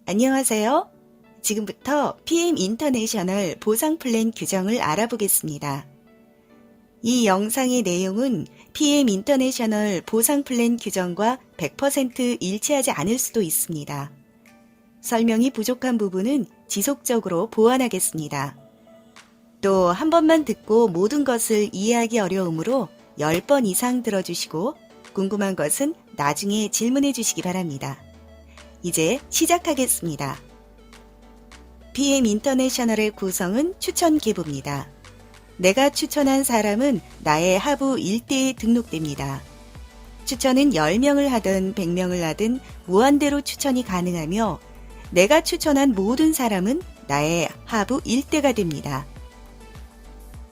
안녕하세요. 지금부터 PM 인터내셔널 보상 플랜 규정을 알아보겠습니다. 이 영상의 내용은 PM 인터내셔널 보상 플랜 규정과 100% 일치하지 않을 수도 있습니다. 설명이 부족한 부분은 지속적으로 보완하겠습니다. 또 한 번만 듣고 모든 것을 이해하기 어려우므로 10번 이상 들어주시고 궁금한 것은 나중에 질문해 주시기 바랍니다. 이제 시작하겠습니다. PM 인터내셔널의 구성은 추천 기부입니다. 내가 추천한 사람은 나의 하부 일대에 등록됩니다. 추천은 10명을 하든 100명을 하든 무한대로 추천이 가능하며 내가 추천한 모든 사람은 나의 하부 일대가 됩니다.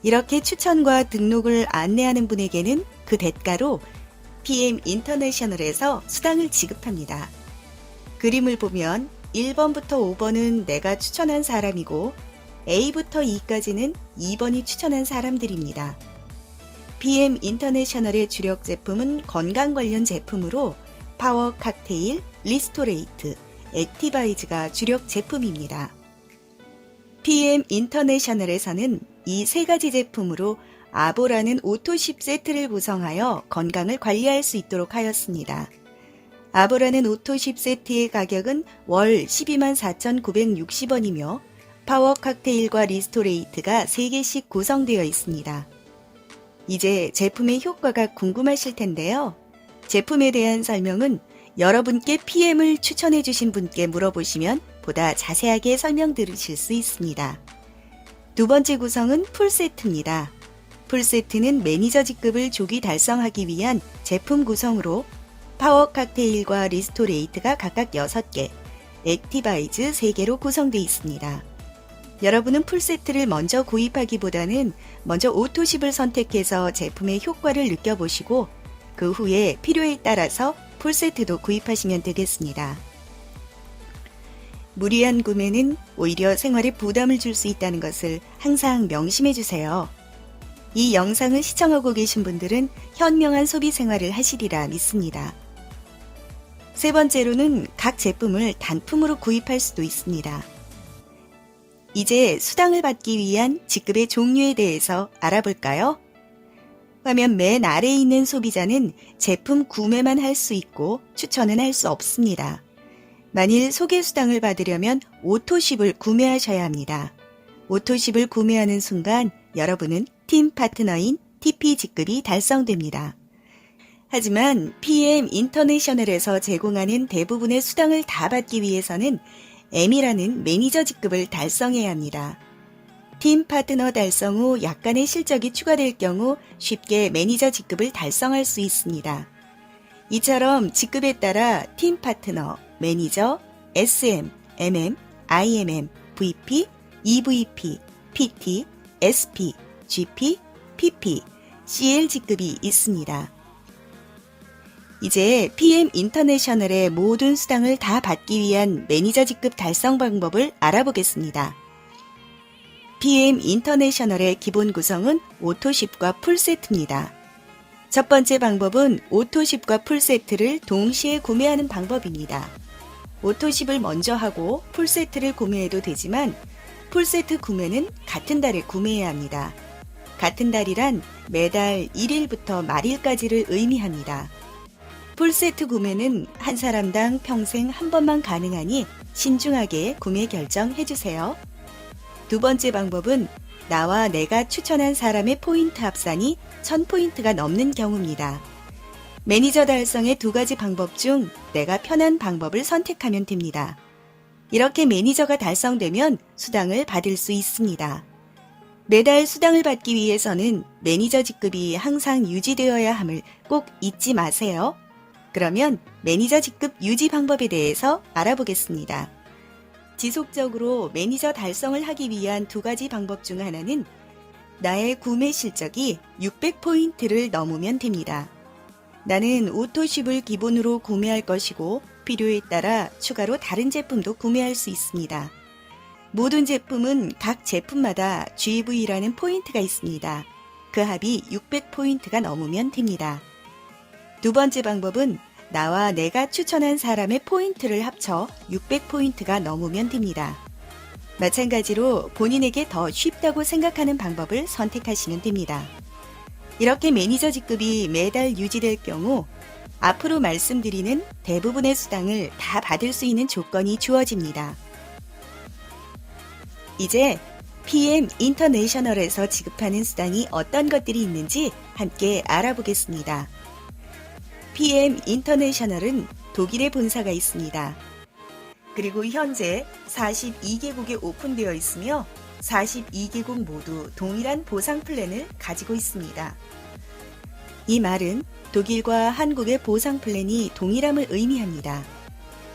이렇게 추천과 등록을 안내하는 분에게는 그 대가로 PM 인터내셔널에서 수당을 지급합니다. 그림을 보면 1번부터 5번은 내가 추천한 사람이고 A부터 E까지는 2번이 추천한 사람들입니다. PM 인터내셔널의 주력 제품은 건강 관련 제품으로 파워 칵테일, 리스토레이트, 액티바이즈가 주력 제품입니다. PM 인터내셔널에서는 이 세 가지 제품으로 아보라는 오토십 세트를 구성하여 건강을 관리할 수 있도록 하였습니다. 아보라는 오토십 세트의 가격은 월 124,960원이며 파워 칵테일과 리스토레이트가 3개씩 구성되어 있습니다. 이제 제품의 효과가 궁금하실 텐데요. 제품에 대한 설명은 여러분께 PM을 추천해 주신 분께 물어보시면 보다 자세하게 설명 들으실 수 있습니다. 두 번째 구성은 풀세트입니다. 풀세트는 매니저 직급을 조기 달성하기 위한 제품 구성으로 파워 칵테일과 리스토레이트가 각각 6개, 액티바이즈 3개로 구성되어 있습니다. 여러분은 풀세트를 먼저 구입하기보다는 먼저 오토십을 선택해서 제품의 효과를 느껴보시고 그 후에 필요에 따라서 풀세트도 구입하시면 되겠습니다. 무리한 구매는 오히려 생활에 부담을 줄 수 있다는 것을 항상 명심해 주세요. 이 영상을 시청하고 계신 분들은 현명한 소비 생활을 하시리라 믿습니다. 세 번째로는 각 제품을 단품으로 구입할 수도 있습니다. 이제 수당을 받기 위한 직급의 종류에 대해서 알아볼까요? 화면 맨 아래에 있는 소비자는 제품 구매만 할 수 있고 추천은 할 수 없습니다. 만일 소개 수당을 받으려면 오토십을 구매하셔야 합니다. 오토십을 구매하는 순간 여러분은 팀 파트너인 TP 직급이 달성됩니다. 하지만 PM 인터내셔널에서 제공하는 대부분의 수당을 다 받기 위해서는 M이라는 매니저 직급을 달성해야 합니다. 팀 파트너 달성 후 약간의 실적이 추가될 경우 쉽게 매니저 직급을 달성할 수 있습니다. 이처럼 직급에 따라 팀 파트너, 매니저, SM, MM, IMM, VP, EVP, PT, SP, GP, PP, CL 직급이 있습니다. 이제 PM 인터내셔널의 모든 수당을 다 받기 위한 매니저 직급 달성 방법을 알아보겠습니다. PM 인터내셔널의 기본 구성은 오토십과 풀세트입니다. 첫 번째 방법은 오토십과 풀세트를 동시에 구매하는 방법입니다. 오토십을 먼저 하고 풀세트를 구매해도 되지만 풀세트 구매는 같은 달에 구매해야 합니다. 같은 달이란 매달 1일부터 말일까지를 의미합니다. 풀세트 구매는 한 사람당 평생 한 번만 가능하니 신중하게 구매 결정해주세요. 두 번째 방법은 나와 내가 추천한 사람의 포인트 합산이 1000포인트가 넘는 경우입니다. 매니저 달성의 두 가지 방법 중 내가 편한 방법을 선택하면 됩니다. 이렇게 매니저가 달성되면 수당을 받을 수 있습니다. 매달 수당을 받기 위해서는 매니저 직급이 항상 유지되어야 함을 꼭 잊지 마세요. 그러면 매니저 직급 유지 방법에 대해서 알아보겠습니다. 지속적으로 매니저 달성을 하기 위한 두 가지 방법 중 하나는 나의 구매 실적이 600포인트를 넘으면 됩니다. 나는 오토십을 기본으로 구매할 것이고 필요에 따라 추가로 다른 제품도 구매할 수 있습니다. 모든 제품은 각 제품마다 GV라는 포인트가 있습니다. 그 합이 600포인트가 넘으면 됩니다. 두 번째 방법은 나와 내가 추천한 사람의 포인트를 합쳐 600포인트가 넘으면 됩니다. 마찬가지로 본인에게 더 쉽다고 생각하는 방법을 선택하시면 됩니다. 이렇게 매니저 직급이 매달 유지될 경우 앞으로 말씀드리는 대부분의 수당을 다 받을 수 있는 조건이 주어집니다. 이제 PM 인터내셔널에서 지급하는 수당이 어떤 것들이 있는지 함께 알아보겠습니다. PM 인터내셔널은 독일에 본사가 있습니다. 그리고 현재 42개국에 오픈되어 있으며 42개국 모두 동일한 보상 플랜을 가지고 있습니다. 이 말은 독일과 한국의 보상 플랜이 동일함을 의미합니다.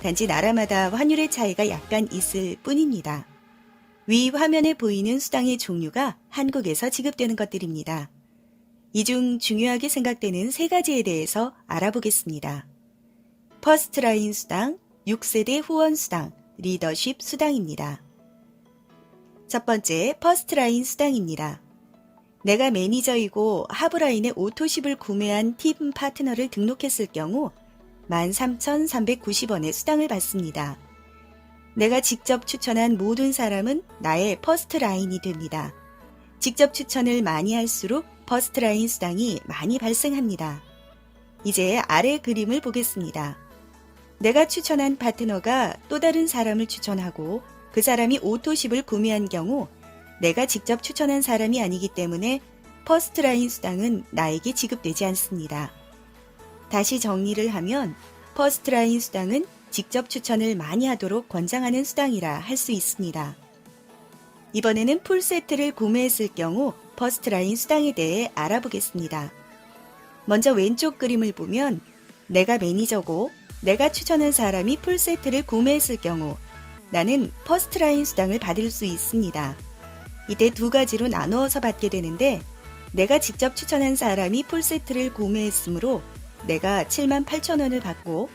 단지 나라마다 환율의 차이가 약간 있을 뿐입니다. 위 화면에 보이는 수당의 종류가 한국에서 지급되는 것들입니다. 이 중 중요하게 생각되는 세 가지에 대해서 알아보겠습니다. 퍼스트라인 수당, 6세대 후원 수당, 리더십 수당입니다. 첫 번째, 퍼스트라인 수당입니다. 내가 매니저이고 하브라인의 오토십을 구매한 팀 파트너를 등록했을 경우 13,390원의 수당을 받습니다. 내가 직접 추천한 모든 사람은 나의 퍼스트라인이 됩니다. 직접 추천을 많이 할수록 퍼스트라인 수당이 많이 발생합니다. 이제 아래 그림을 보겠습니다. 내가 추천한 파트너가 또 다른 사람을 추천하고 그 사람이 오토십을 구매한 경우 내가 직접 추천한 사람이 아니기 때문에 퍼스트라인 수당은 나에게 지급되지 않습니다. 다시 정리를 하면 퍼스트라인 수당은 직접 추천을 많이 하도록 권장하는 수당이라 할 수 있습니다. 이번에는 풀세트를 구매했을 경우 퍼스트라인 수당에 대해 알아보겠습니다. 먼저 왼쪽 그림을 보면 내가 매니저고 내가 추천한 사람이 풀세트를 구매했을 경우 나는 퍼스트라인 수당을 받을 수 있습니다. 이때 두 가지로 나누어서 받게 되는데 내가 직접 추천한 사람이 풀세트를 구매했으므로 내가 78,000원을 받고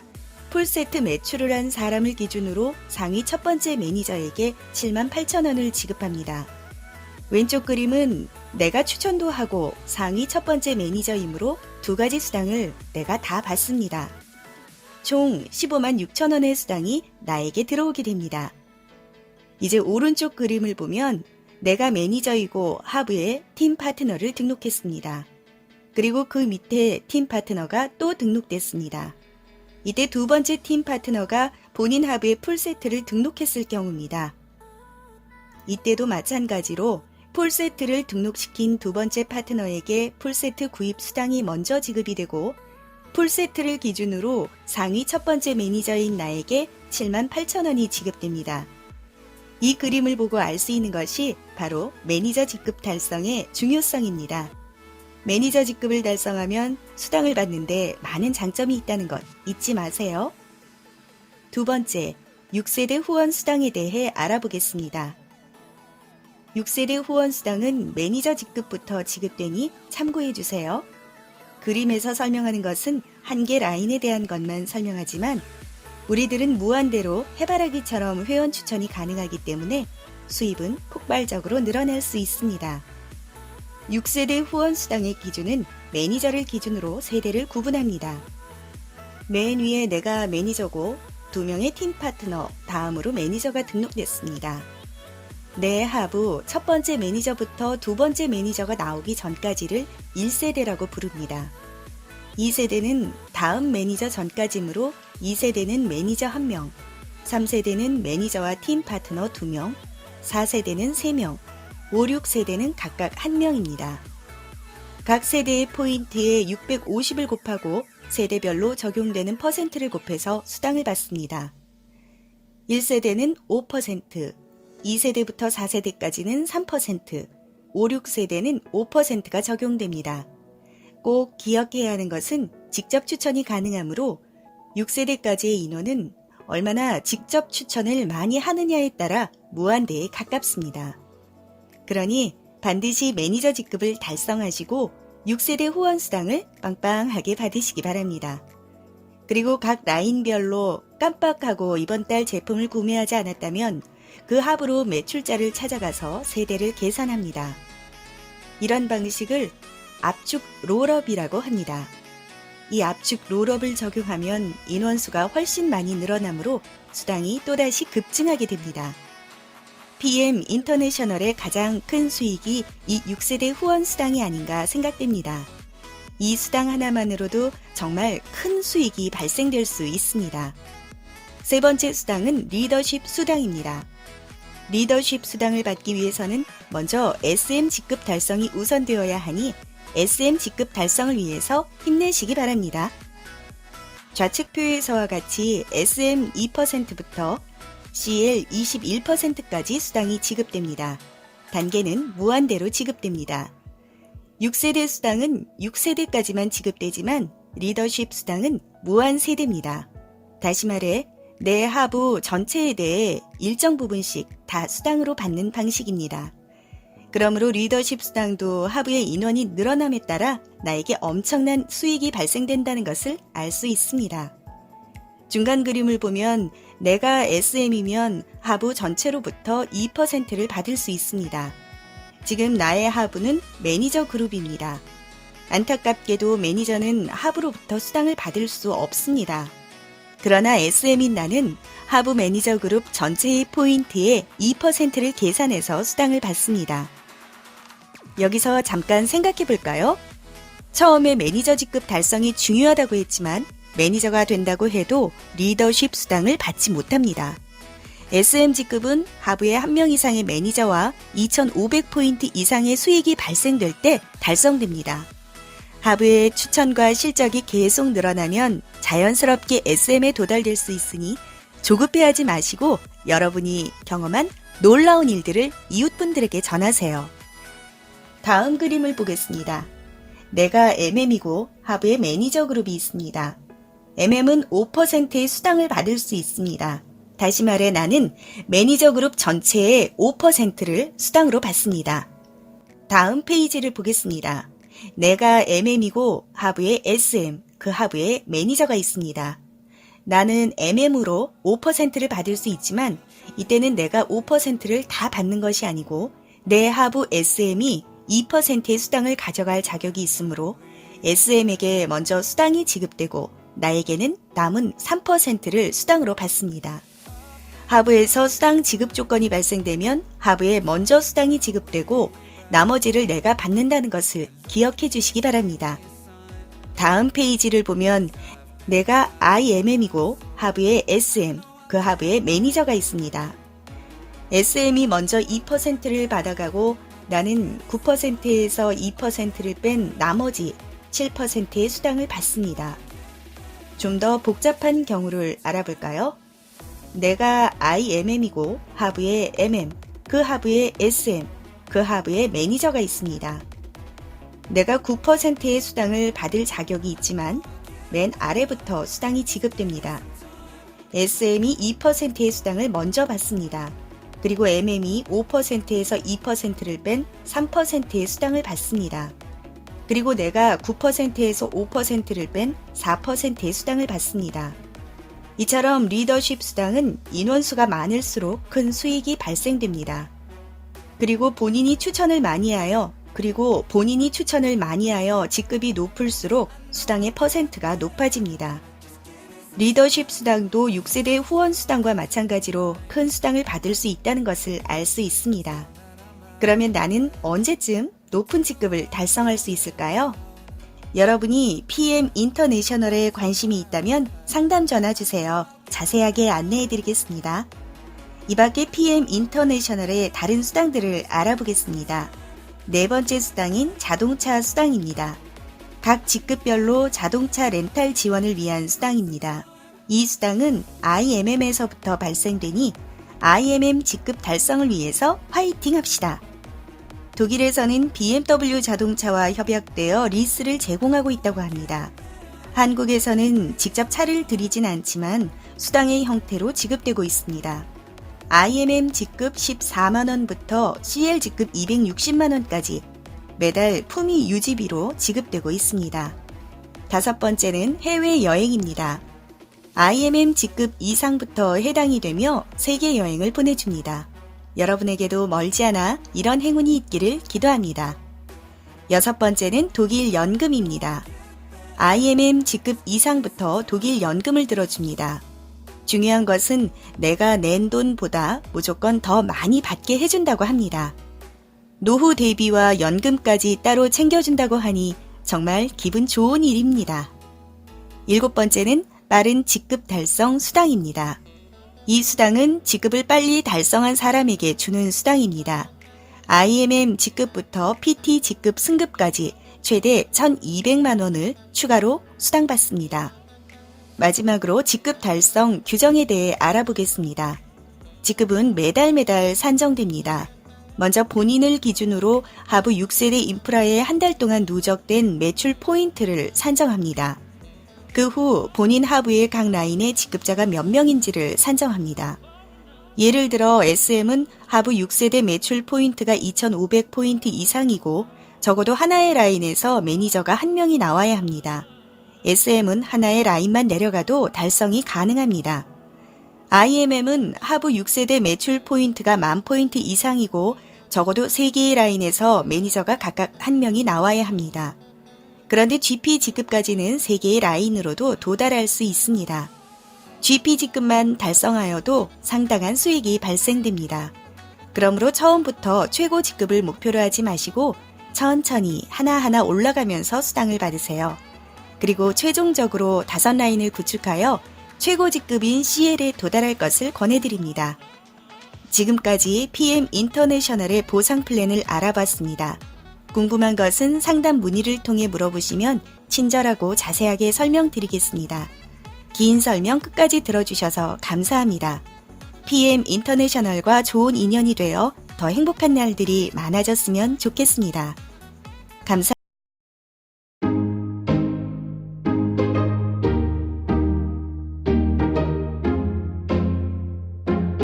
풀세트 매출을 한 사람을 기준으로 상위 첫 번째 매니저에게 78,000원을 지급합니다. 왼쪽 그림은 내가 추천도 하고 상위 첫 번째 매니저이므로 두 가지 수당을 내가 다 받습니다. 총 156,000원의 수당이 나에게 들어오게 됩니다. 이제 오른쪽 그림을 보면 내가 매니저이고 하부에 팀 파트너를 등록했습니다. 그리고 그 밑에 팀 파트너가 또 등록됐습니다. 이때 두 번째 팀 파트너가 본인 하부에 풀세트를 등록했을 경우입니다. 이때도 마찬가지로 풀세트를 등록시킨 두 번째 파트너에게 풀세트 구입 수당이 먼저 지급이 되고 풀세트를 기준으로 상위 첫 번째 매니저인 나에게 78,000원이 지급됩니다. 이 그림을 보고 알 수 있는 것이 바로 매니저 직급 달성의 중요성입니다. 매니저 직급을 달성하면 수당을 받는데 많은 장점이 있다는 것 잊지 마세요. 두 번째, 6세대 후원 수당에 대해 알아보겠습니다. 6세대 후원 수당은 매니저 직급부터 지급되니 참고해 주세요. 그림에서 설명하는 것은 한 개 라인에 대한 것만 설명하지만 우리들은 무한대로 해바라기처럼 회원 추천이 가능하기 때문에 수입은 폭발적으로 늘어날 수 있습니다. 6세대 후원 수당의 기준은 매니저를 기준으로 세대를 구분합니다. 맨 위에 내가 매니저고 2명의 팀 파트너, 다음으로 매니저가 등록됐습니다. 내 하부 첫 번째 매니저부터 두 번째 매니저가 나오기 전까지를 1세대라고 부릅니다. 2세대는 다음 매니저 전까지므로 2세대는 매니저 1명, 3세대는 매니저와 팀 파트너 2명, 4세대는 3명, 5, 6세대는 각각 1명입니다. 각 세대의 포인트에 650을 곱하고 세대별로 적용되는 퍼센트를 곱해서 수당을 받습니다. 1세대는 5%, 2세대부터 4세대까지는 3%, 5, 6세대는 5%가 적용됩니다. 꼭 기억해야 하는 것은 직접 추천이 가능하므로 6세대까지의 인원은 얼마나 직접 추천을 많이 하느냐에 따라 무한대에 가깝습니다. 그러니 반드시 매니저 직급을 달성하시고 6세대 후원 수당을 빵빵하게 받으시기 바랍니다. 그리고 각 라인별로 깜빡하고 이번 달 제품을 구매하지 않았다면 그 합으로 매출자를 찾아가서 세대를 계산합니다. 이런 방식을 압축 롤업이라고 합니다. 이 압축 롤업을 적용하면 인원수가 훨씬 많이 늘어나므로 수당이 또다시 급증하게 됩니다. PM 인터내셔널의 가장 큰 수익이 이 6세대 후원 수당이 아닌가 생각됩니다. 이 수당 하나만으로도 정말 큰 수익이 발생될 수 있습니다. 세 번째 수당은 리더십 수당입니다. 리더십 수당을 받기 위해서는 먼저 SM 직급 달성이 우선되어야 하니 SM 직급 달성을 위해서 힘내시기 바랍니다. 좌측표에서와 같이 SM 2%부터 CL 21%까지 수당이 지급됩니다. 단계는 무한대로 지급됩니다. 6세대 수당은 6세대까지만 지급되지만 리더십 수당은 무한 세대입니다. 다시 말해 내 하부 전체에 대해 일정 부분씩 다 수당으로 받는 방식입니다. 그러므로 리더십 수당도 하부의 인원이 늘어남에 따라 나에게 엄청난 수익이 발생된다는 것을 알 수 있습니다. 중간 그림을 보면 내가 SM이면 하부 전체로부터 2%를 받을 수 있습니다. 지금 나의 하부는 매니저 그룹입니다. 안타깝게도 매니저는 하부로부터 수당을 받을 수 없습니다. 그러나 SM인 나는 하부 매니저 그룹 전체의 포인트의 2%를 계산해서 수당을 받습니다. 여기서 잠깐 생각해 볼까요? 처음에 매니저 직급 달성이 중요하다고 했지만 매니저가 된다고 해도 리더십 수당을 받지 못합니다. SM 직급은 하부의 1명 이상의 매니저와 2,500포인트 이상의 수익이 발생될 때 달성됩니다. 하부의 추천과 실적이 계속 늘어나면 자연스럽게 SM에 도달될 수 있으니 조급해하지 마시고 여러분이 경험한 놀라운 일들을 이웃분들에게 전하세요. 다음 그림을 보겠습니다. 내가 MM이고 하부의 매니저 그룹이 있습니다. MM은 5%의 수당을 받을 수 있습니다. 다시 말해 나는 매니저 그룹 전체의 5%를 수당으로 받습니다. 다음 페이지를 보겠습니다. 내가 MM이고 하부의 SM, 그 하부에 매니저가 있습니다. 나는 MM으로 5%를 받을 수 있지만 이때는 내가 5%를 다 받는 것이 아니고 내 하부 SM이 2%의 수당을 가져갈 자격이 있으므로 SM에게 먼저 수당이 지급되고 나에게는 남은 3%를 수당으로 받습니다. 하부에서 수당 지급 조건이 발생되면 하부에 먼저 수당이 지급되고 나머지를 내가 받는다는 것을 기억해 주시기 바랍니다. 다음 페이지를 보면 내가 IMM이고 하부에 SM, 그 하부에 매니저가 있습니다. SM이 먼저 2%를 받아가고 나는 9%에서 2%를 뺀 나머지 7%의 수당을 받습니다. 좀 더 복잡한 경우를 알아볼까요? 내가 IMM이고 하부에 MM, 그 하부에 SM, 그 하부에 매니저가 있습니다. 내가 9%의 수당을 받을 자격이 있지만 맨 아래부터 수당이 지급됩니다. SM이 2%의 수당을 먼저 받습니다. 그리고 MM이 5%에서 2%를 뺀 3%의 수당을 받습니다. 그리고 내가 9%에서 5%를 뺀 4%의 수당을 받습니다. 이처럼 리더십 수당은 인원수가 많을수록 큰 수익이 발생됩니다. 그리고 본인이 추천을 많이 하여 직급이 높을수록 수당의 퍼센트가 높아집니다. 리더십 수당도 6세대 후원 수당과 마찬가지로 큰 수당을 받을 수 있다는 것을 알 수 있습니다. 그러면 나는 언제쯤 높은 직급을 달성할 수 있을까요? 여러분이 PM 인터내셔널에 관심이 있다면 상담 전화 주세요. 자세하게 안내해 드리겠습니다. 이 밖에 PM 인터내셔널의 다른 수당들을 알아보겠습니다. 네 번째 수당인 자동차 수당입니다. 각 직급별로 자동차 렌탈 지원을 위한 수당입니다. 이 수당은 IMM에서부터 발생되니 IMM 직급 달성을 위해서 화이팅 합시다. 독일에서는 BMW 자동차와 협약되어 리스를 제공하고 있다고 합니다. 한국에서는 직접 차를 들이진 않지만 수당의 형태로 지급되고 있습니다. IMM 직급 14만원부터 CL 직급 260만원까지 매달 품위 유지비로 지급되고 있습니다. 다섯 번째는 해외여행입니다. IMM 직급 이상부터 해당이 되며 세계 여행을 보내줍니다. 여러분에게도 멀지 않아 이런 행운이 있기를 기도합니다. 여섯 번째는 독일 연금입니다. IMM 직급 이상부터 독일 연금을 들어줍니다. 중요한 것은 내가 낸 돈보다 무조건 더 많이 받게 해준다고 합니다. 노후 대비와 연금까지 따로 챙겨준다고 하니 정말 기분 좋은 일입니다. 7번째는 빠른 직급 달성 수당입니다. 이 수당은 직급을 빨리 달성한 사람에게 주는 수당입니다. IMM 직급부터 PT 직급 승급까지 최대 1,200만 원을 추가로 수당받습니다. 마지막으로 직급 달성 규정에 대해 알아보겠습니다. 직급은 매달 산정됩니다. 먼저 본인을 기준으로 하부 6세대 인프라에 한 달 동안 누적된 매출 포인트를 산정합니다. 그 후 본인 하부의 각 라인의 직급자가 몇 명인지를 산정합니다. 예를 들어 SM은 하부 6세대 매출 포인트가 2,500포인트 이상이고 적어도 하나의 라인에서 매니저가 한 명이 나와야 합니다. SM은 하나의 라인만 내려가도 달성이 가능합니다. IMM은 하부 6세대 매출 포인트가 10,000포인트 이상이고 적어도 3개의 라인에서 매니저가 각각 한 명이 나와야 합니다. 그런데 GP 직급까지는 3개의 라인으로도 도달할 수 있습니다. GP 직급만 달성하여도 상당한 수익이 발생됩니다. 그러므로 처음부터 최고 직급을 목표로 하지 마시고 천천히 하나하나 올라가면서 수당을 받으세요. 그리고 최종적으로 5라인을 구축하여 최고 직급인 CL에 도달할 것을 권해드립니다. 지금까지 PM 인터내셔널의 보상 플랜을 알아봤습니다. 궁금한 것은 상담 문의를 통해 물어보시면 친절하고 자세하게 설명드리겠습니다. 긴 설명 끝까지 들어주셔서 감사합니다. PM 인터내셔널과 좋은 인연이 되어 더 행복한 날들이 많아졌으면 좋겠습니다. 감사합니다.